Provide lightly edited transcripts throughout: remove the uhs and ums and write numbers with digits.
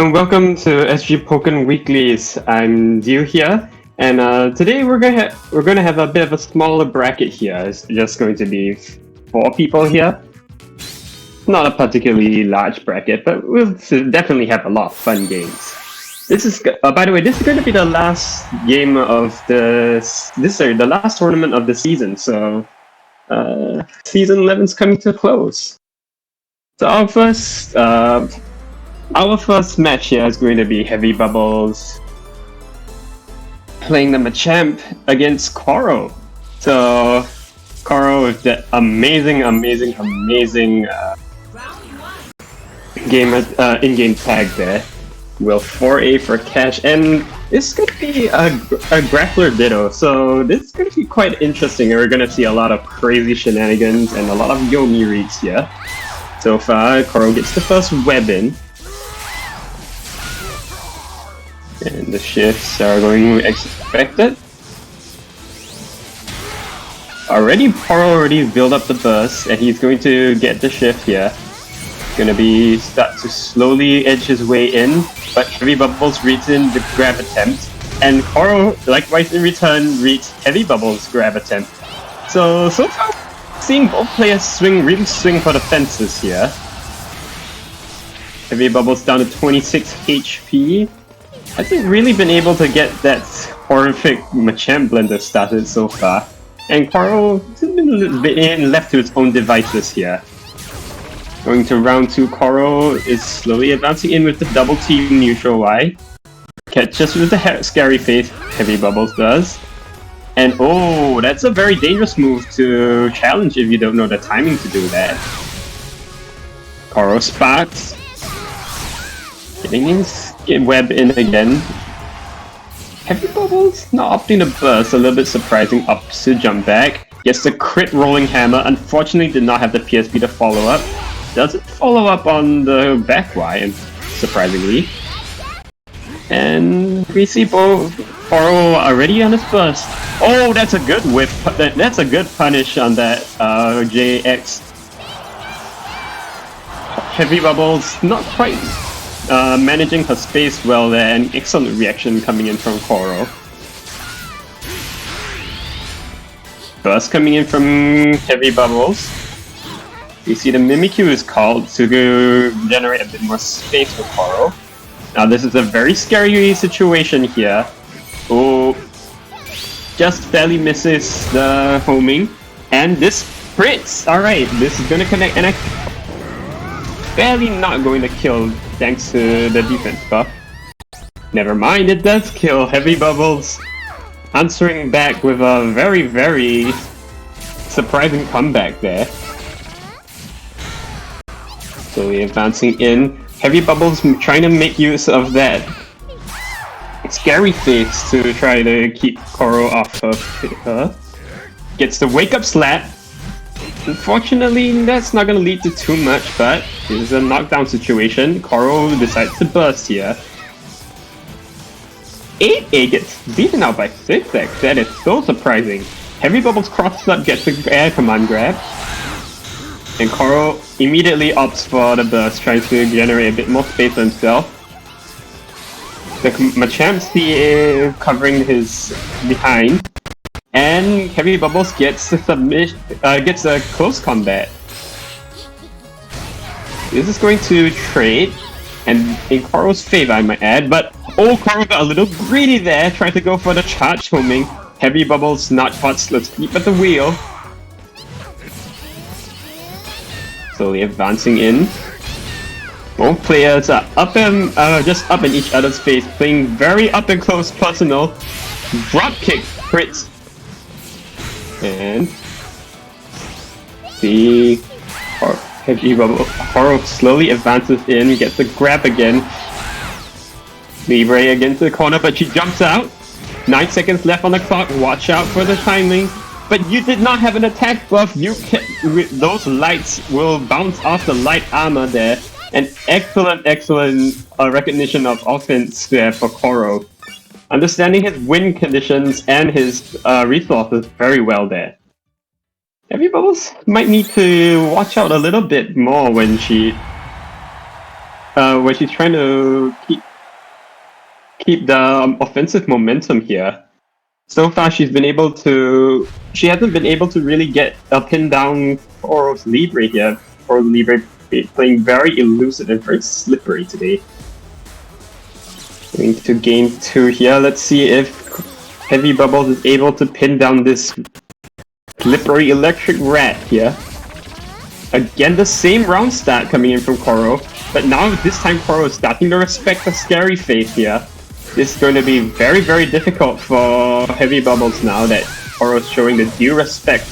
and welcome to SG Pokken Weeklies. I'm Dio here, and today we're gonna have a bit of a smaller bracket here. It's just going to be 4 people here. Not a particularly large bracket, but we'll definitely have a lot of fun games. This is, by the way, this is going to be the last game of the last tournament of the season. So, season 11 is coming to a close. So our first match here is going to be HeavyBubbles playing the Machamp against Coro. So Coro with that amazing in-game tag there. Will 4A for cash, and it's going to be a grappler ditto. So this is going to be quite interesting. We're going to see a lot of crazy shenanigans and a lot of Yomi reads here. So far, Coro gets the first web in. And the shifts are going as expected. Coro already built up the burst, and he's going to get the shift here. Gonna start to slowly edge his way in, but HeavyBubbles reads in the grab attempt, and Coro likewise in return reads HeavyBubbles' grab attempt. So far, seeing both players really swing for the fences here. HeavyBubbles down to 26 HP. Hasn't really been able to get that horrific Machamp blender started so far, and Coro has been left to his own devices here. Going to round 2, Coro is slowly advancing in with the double team neutral Y. Catches with the scary face, HeavyBubbles does. And oh, that's a very dangerous move to challenge if you don't know the timing to do that. Coro sparks. Getting his web in again. HeavyBubbles not opting to burst, a little bit surprising, ups to jump back. Gets the crit rolling hammer, unfortunately did not have the PSP to follow up. Doesn't follow up on the back Y, surprisingly. And we see both Coro already on his burst. Oh, that's a good whip. That's a good punish on that JX. HeavyBubbles not quite managing her space well there, and excellent reaction coming in from Coro. Burst coming in from HeavyBubbles. You see the Mimikyu is called to generate a bit more space for Coro. Now this is a very scary situation here. Oh, just barely misses the homing. And this crits! Alright, this is gonna connect, and barely not going to kill thanks to the defense buff. Never mind, it does kill. HeavyBubbles answering back with a very surprising comeback there. Slowly advancing in. HeavyBubbles trying to make use of that scary face to try to keep Coro off of her. Gets the wake up slap. Unfortunately, that's not going to lead to too much, but this is a knockdown situation. Coro decides to burst here. 8A gets beaten out by 6X. That is so surprising. HeavyBubbles crosses up, gets the air command grab. And Coro immediately opts for the burst, trying to generate a bit more space for himself. The Machamp's covering his behind, and HeavyBubbles gets gets a close combat. This is going to trade, and in Coro's favor, I might add. But oh, Coro got a little greedy there, trying to go for the charge homing. HeavyBubbles not caught asleep at the wheel. Slowly advancing in. Both players are just up in each other's face, playing very up and close personal. Drop kick crits. And the Coro slowly advances in, gets the grab again. Libre against the corner, but she jumps out. 9 seconds left on the clock. Watch out for the timing. But you did not have an attack buff. Those lights will bounce off the light armor there. An excellent recognition of offense there for Coro. Understanding his win conditions and his resources very well there. HeavyBubbles might need to watch out a little bit more when she where she's trying to keep the offensive momentum here. So far, she hasn't been able to really get a pin down Coro's Libre here. Coro Libre playing very elusive and very slippery today. Going to game 2 here. Let's see if HeavyBubbles is able to pin down this slippery electric rat here. Again, the same round start coming in from Coro, but now this time Coro is starting to respect the scary face here. This is going to be very, very difficult for HeavyBubbles now that Coro is showing the due respect.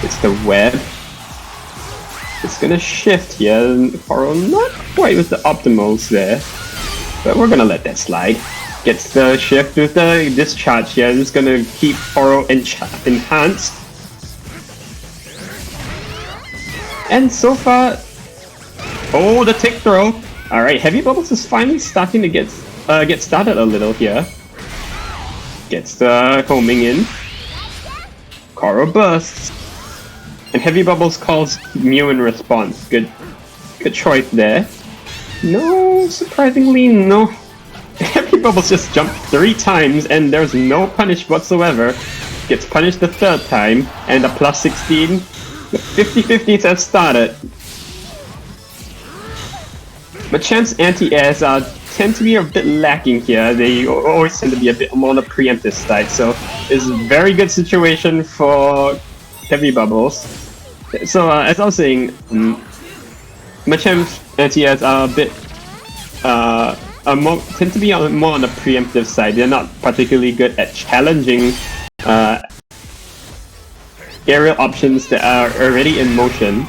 It's the web. It's gonna shift here. Coro not quite with the optimals there, but we're gonna let that slide. Gets the shift with the discharge here. It's gonna keep Coro enhanced. And so far, oh, the tick throw. All right, HeavyBubbles is finally starting to get started a little here. Gets the homing in. Coro bursts. And HeavyBubbles calls Mew in response. Good choice there. No, surprisingly, no. HeavyBubbles just jumped 3 times and there's no punish whatsoever. Gets punished the 3rd time, and the plus 16. The 50-50s have started. Machamp's anti-airs tend to be a bit lacking here. They always tend to be a bit more on the preemptive side, so it's a very good situation for HeavyBubbles. So as I was saying, Machamp's anti-airs are a bit tend to be more on the preemptive side. They're not particularly good at challenging aerial options that are already in motion.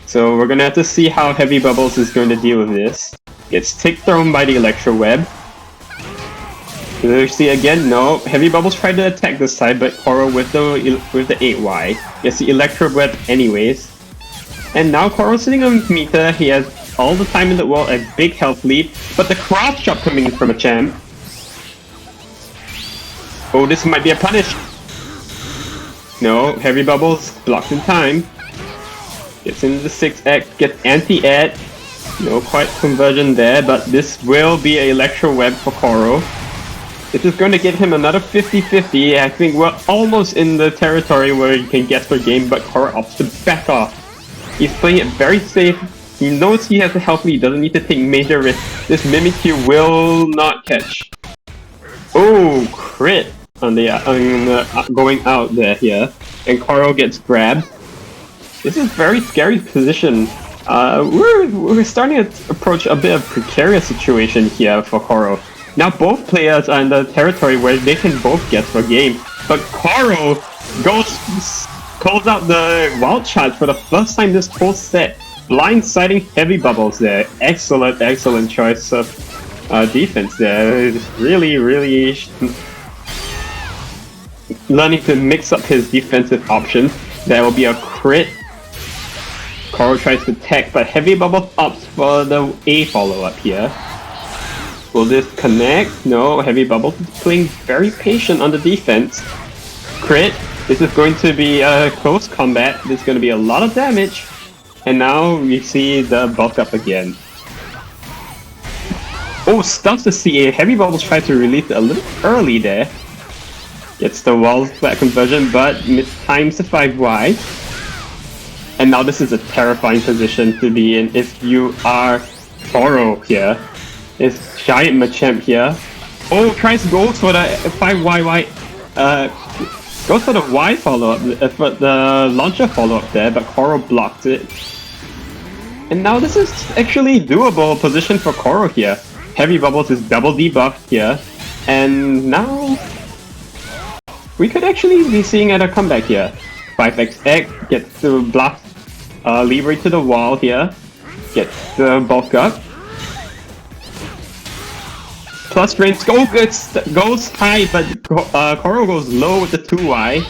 So we're gonna have to see how HeavyBubbles is going to deal with this. Gets tick thrown by the Electro Web. You see again, no. HeavyBubbles tried to attack this side, but Coro with the 8Y gets the Electro Web anyways. And now Coro's sitting on meter. He has all the time in the world, a big health lead, but the cross chop coming in from Machamp. Oh, this might be a punish. No, HeavyBubbles blocked in time. Gets into the 6X, gets anti-ed. No quite conversion there, but this will be an Electro Web for Coro. This is going to give him another 50-50. I think we're almost in the territory where you can guess per game, but Coro opts to back off. He's playing it very safe. He knows he has a health lead, doesn't need to take major risks. This Mimikyu will not catch. Oh, crit on the going out there here, and Coro gets grabbed. This is very scary position. We're starting to approach a bit of precarious situation here for Coro. Now both players are in the territory where they can both guess for game, but Coro calls out the wild charge for the first time this whole set, blindsiding HeavyBubbles there. Excellent choice of defense there. Really learning to mix up his defensive options. There will be a crit. Coro tries to tech, but HeavyBubbles opts for the A follow-up here. Will this connect? No, HeavyBubbles is playing very patient on the defense. Crit. This is going to be a close combat. There's going to be a lot of damage. And now we see the bulk up again. Oh, stuns the CA. HeavyBubbles tried to release it a little early there. Gets the wall flat conversion, but mistimes the 5Y. And now this is a terrifying position to be in if you are Coro here. It's Giant Machamp here. Oh, tries to go for the 5YY. Goes for the Y follow-up, for the launcher follow-up there, but Coro blocked it. And now this is actually doable position for Coro here. HeavyBubbles is double debuffed here. And now we could actually be seeing a comeback here. 5XX gets to blast Libre to the wall here. Gets the bulk up. Plus range goes high, but Coro goes low with the 2Y.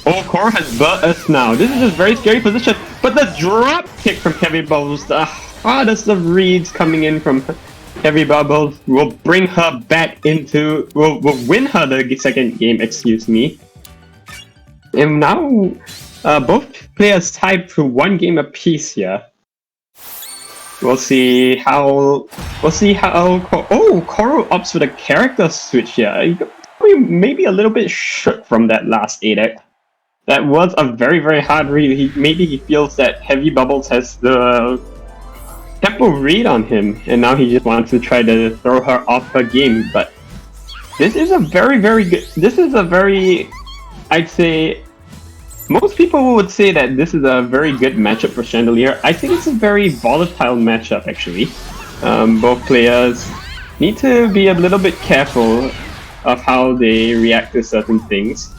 Oh, Coro has burst now. This is a very scary position, but the drop kick from HeavyBubbles, the hardest of reads coming in from HeavyBubbles will bring her back into, will win her the second game, excuse me. And now, both players tied for 1 game apiece here. We'll see how. Oh, Coro opts for the character switch here. He got probably maybe a little bit shook from that last 8X. That was a very, very hard read. Maybe he feels that HeavyBubbles has the tempo read on him, and now he just wants to try to throw her off her game. But this is a very, very good. This is a very, I'd say. Most people would say that this is a very good matchup for Chandelure. I think it's a very volatile matchup, actually. Both players need to be a little bit careful of how they react to certain things.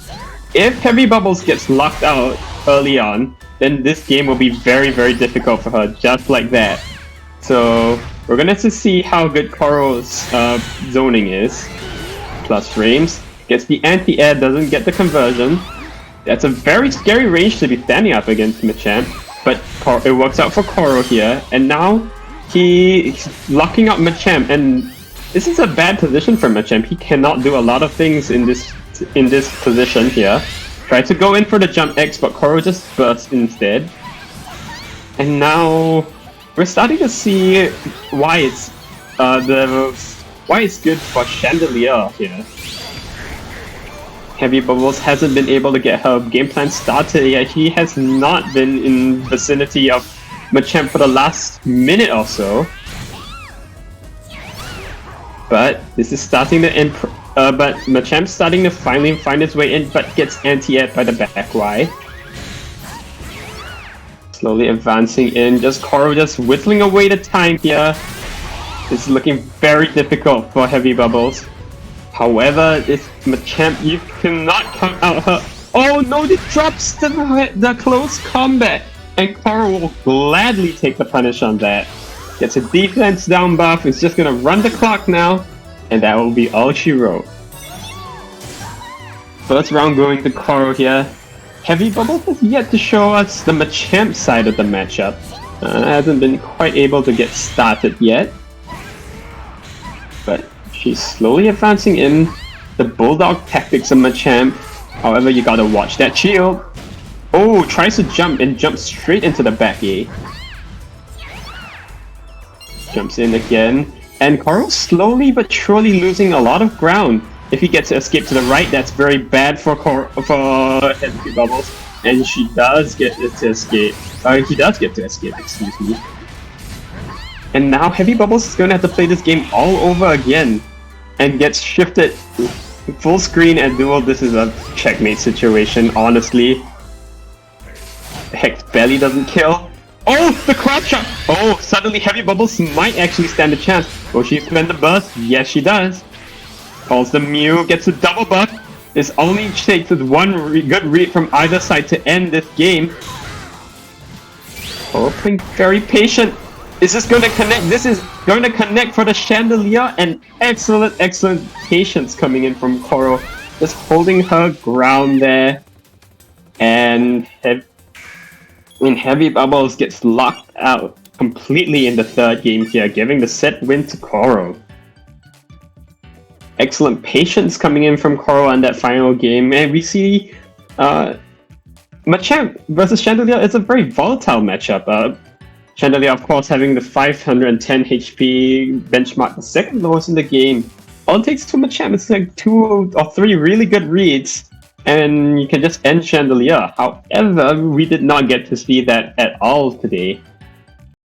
If HeavyBubbles gets locked out early on, then this game will be very, very difficult for her, just like that. So we're gonna have to see how good Coro's zoning is. Plus frames, gets the anti-air, doesn't get the conversion. That's a very scary range to be standing up against Machamp, but it works out for Coro here, and now he's locking up Machamp, and this is a bad position for Machamp. He cannot do a lot of things in this position here. Tried to go in for the jump X, but Coro just bursts instead. And now we're starting to see why it's good for Chandelure here. HeavyBubbles hasn't been able to get her game plan started yet. He has not been in vicinity of Machamp for the last minute or so. But this is starting to end. But Machamp's starting to finally find his way in, but gets anti-aired by the back Y. Slowly advancing in, just Coro just whittling away the time here. This is looking very difficult for HeavyBubbles. However, this Machamp, you cannot count out her. Oh no, it drops the close combat, and Coro will gladly take the punish on that. Gets a defense down buff, is just gonna run the clock now, and that will be all she wrote. First round going to Coro here. HeavyBubbles has yet to show us the Machamp side of the matchup. Hasn't been quite able to get started yet. But she's slowly advancing in. The Bulldog tactics of Machamp. However, you gotta watch that shield. Oh, tries to jump and jumps straight into the back A. Jumps in again. And Coro slowly but surely losing a lot of ground. If he gets to escape to the right, that's very bad for HeavyBubbles. And she does get to escape. He does get to escape, excuse me. And now HeavyBubbles is going to have to play this game all over again. And gets shifted full screen at duel. This is a checkmate situation, honestly. Hex barely doesn't kill. Oh, the crouch shot! Oh, suddenly HeavyBubbles might actually stand a chance. Will she spend the burst? Yes, she does. Calls the Mew, gets a double buff. This only takes one good read from either side to end this game. Oh, playing very patient. Is this going to connect? This is going to connect for the Chandelure, and excellent patience coming in from Coro. Just holding her ground there. And HeavyBubbles gets locked out completely in the third game here, giving the set win to Coro. Excellent patience coming in from Coro on that final game, and we see Machamp versus Chandelure is a very volatile matchup. Chandelure, of course, having the 510 HP benchmark, the second lowest in the game. All it takes to Machamp is like 2 or 3 really good reads, and you can just end Chandelure. However, we did not get to see that at all today.